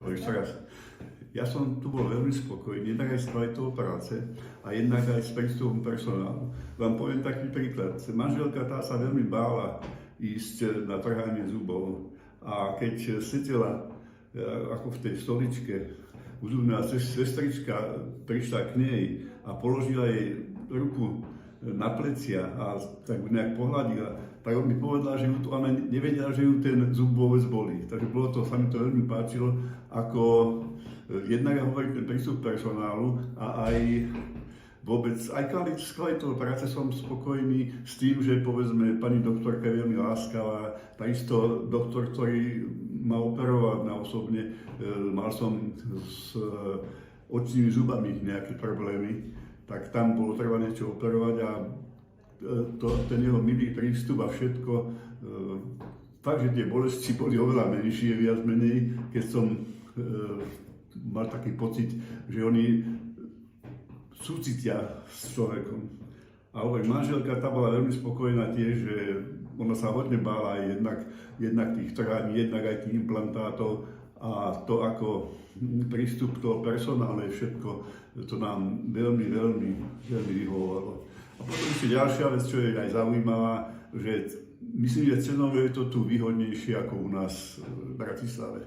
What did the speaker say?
Ešte raz. Ja som tu bol veľmi spokojný, jednak aj s kvalitou práce a jednak aj s prístupom personálu. Vám poviem taký príklad. Manželka tá sa veľmi bála ísť na trhanie zubov a keď sedela ako v tej stoličke, zubná sestrička prišla k nej a položila jej ruku na plecia a tak nejak pohľadila, tak mi povedala, že ju to, ale nevedela, že ju ten zub vôbec bolí. Takže sa mi to veľmi páčilo, ako jednak hovorí ten prístup personálu a aj vôbec, aj s kvalitou práce som spokojný s tým, že povedzme pani doktorka je veľmi láskavá, takisto doktor, ktorý ma operoval na osobne, mal som s očnými zubami nejaké problémy, tak tam bolo treba niečo operovať a ten jeho milý prístup a všetko, fakt, že tie bolesti boli oveľa menšie, viac menej, keď som mal taký pocit, že oni súcitia s človekom. A hovorím, manželka tá bola veľmi spokojná tiež, že ona sa hodne bála aj jednak tých trhaní, jednak aj tých implantátov a to ako prístup toho personálu všetko, to nám veľmi vyhovovalo. A potom ešte ďalšia vec, čo je aj zaujímavá, že myslím, že cenovo je to tu výhodnejšie ako u nás v Bratislave.